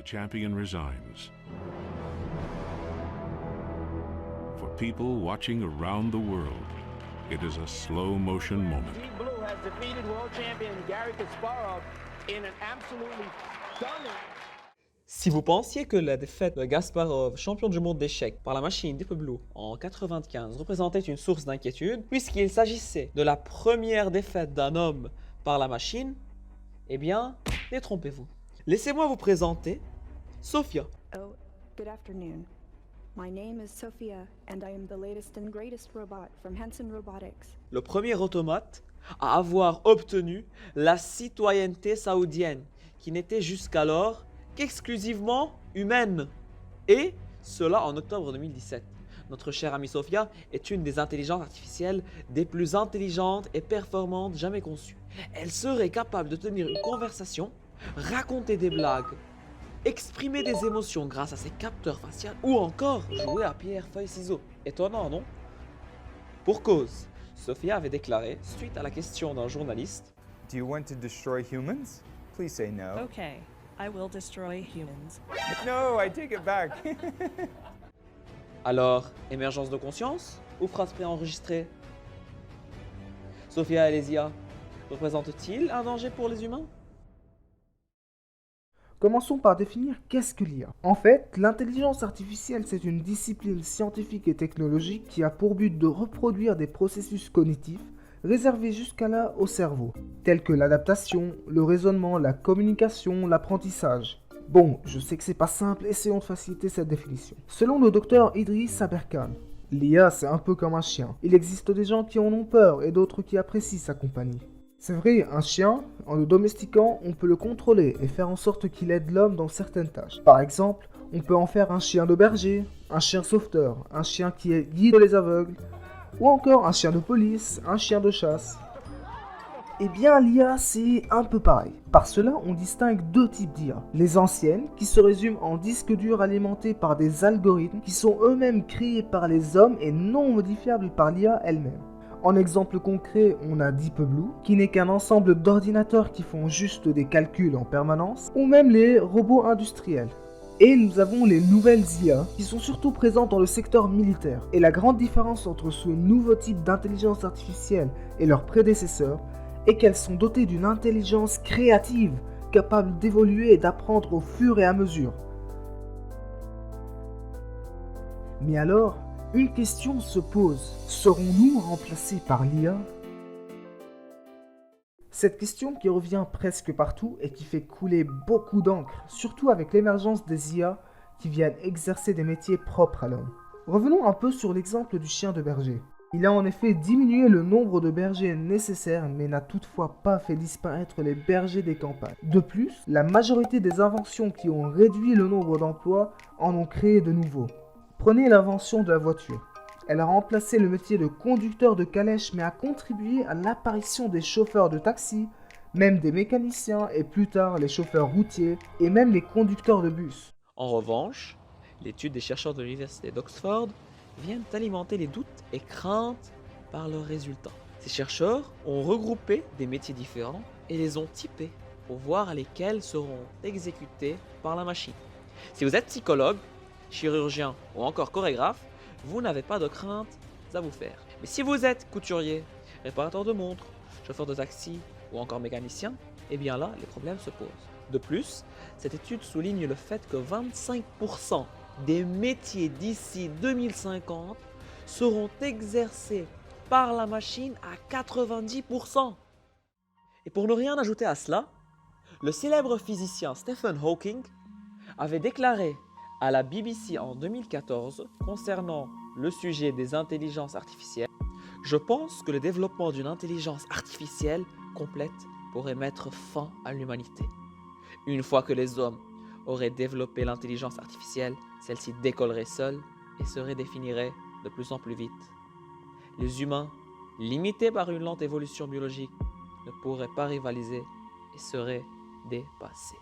the champion resigns. For people watching around the world, it is a slow-motion moment. Deep Blue has defeated world champion Garry Kasparov in an absolutely stunning. Si vous pensiez que la défaite de Kasparov, champion du monde d'échecs, par la machine Deep Blue en 1995 représentait une source d'inquiétude, puisqu'il s'agissait de la première défaite d'un homme par la machine, eh bien, détrompez-vous. Laissez-moi vous présenter Sophia. Oh, good afternoon. My name is Sophia, and I am the latest and greatest robot from Hanson Robotics. Le premier automate à avoir obtenu la citoyenneté saoudienne, qui n'était jusqu'alors qu'exclusivement humaine. Et cela en octobre 2017. Notre chère amie Sophia est une des intelligences artificielles des plus intelligentes et performantes jamais conçues. Elle serait capable de tenir une conversation, raconter des blagues, exprimer des émotions grâce à ses capteurs faciaux ou encore jouer à pierre, feuille, ciseaux. Étonnant, non? Pour cause, Sophia avait déclaré, suite à la question d'un journaliste, Do you want to destroy humans? Please say no. Okay, I will destroy humans. No, I take it back. alors, émergence de conscience ou phrase préenregistrée? Sophia et les IA représentent-ils un danger pour les humains? Commençons par définir qu'est-ce que l'IA. En fait, l'intelligence artificielle, c'est une discipline scientifique et technologique qui a pour but de reproduire des processus cognitifs réservés jusqu'à là au cerveau, tels que l'adaptation, le raisonnement, la communication, l'apprentissage. Bon, je sais que c'est pas simple, essayons de faciliter cette définition. Selon le docteur Idriss Aberkan, l'IA c'est un peu comme un chien. Il existe des gens qui en ont peur et d'autres qui apprécient sa compagnie. C'est vrai, un chien, en le domestiquant, on peut le contrôler et faire en sorte qu'il aide l'homme dans certaines tâches. Par exemple, on peut en faire un chien de berger, un chien sauveteur, un chien qui guide les aveugles, ou encore un chien de police, un chien de chasse. Eh bien, l'IA, c'est un peu pareil. Par cela, on distingue deux types d'IA. Les anciennes, qui se résument en disques durs alimentés par des algorithmes qui sont eux-mêmes créés par les hommes et non modifiables par l'IA elle-même. En exemple concret, on a Deep Blue, qui n'est qu'un ensemble d'ordinateurs qui font juste des calculs en permanence, ou même les robots industriels. Et nous avons les nouvelles IA, qui sont surtout présentes dans le secteur militaire. Et la grande différence entre ce nouveau type d'intelligence artificielle et leurs prédécesseurs est qu'elles sont dotées d'une intelligence créative, capable d'évoluer et d'apprendre au fur et à mesure. Mais alors, une question se pose, serons-nous remplacés par l'IA? Cette question qui revient presque partout et qui fait couler beaucoup d'encre, surtout avec l'émergence des IA qui viennent exercer des métiers propres à l'homme. Revenons un peu sur l'exemple du chien de berger. Il a en effet diminué le nombre de bergers nécessaires mais n'a toutefois pas fait disparaître les bergers des campagnes. De plus, la majorité des inventions qui ont réduit le nombre d'emplois en ont créé de nouveaux. Prenez l'invention de la voiture. Elle a remplacé le métier de conducteur de calèche mais a contribué à l'apparition des chauffeurs de taxi, même des mécaniciens et plus tard les chauffeurs routiers et même les conducteurs de bus. En revanche, l'étude des chercheurs de l'université d'Oxford viennent alimenter les doutes et craintes par leurs résultats. Ces chercheurs ont regroupé des métiers différents et les ont typés pour voir lesquels seront exécutés par la machine. Si vous êtes psychologue, chirurgien ou encore chorégraphe, vous n'avez pas de crainte à vous faire. Mais si vous êtes couturier, réparateur de montres, chauffeur de taxi ou encore mécanicien, eh bien là, les problèmes se posent. De plus, cette étude souligne le fait que 25% des métiers d'ici 2050 seront exercés par la machine à 90%. Et pour ne rien ajouter à cela, le célèbre physicien Stephen Hawking avait déclaré à la BBC en 2014 concernant le sujet des intelligences artificielles: je pense que le développement d'une intelligence artificielle complète pourrait mettre fin à l'humanité. Une fois que les hommes auraient développé l'intelligence artificielle, celle-ci décollerait seule et se redéfinirait de plus en plus vite. Les humains, limités par une lente évolution biologique, ne pourraient pas rivaliser et seraient dépassés.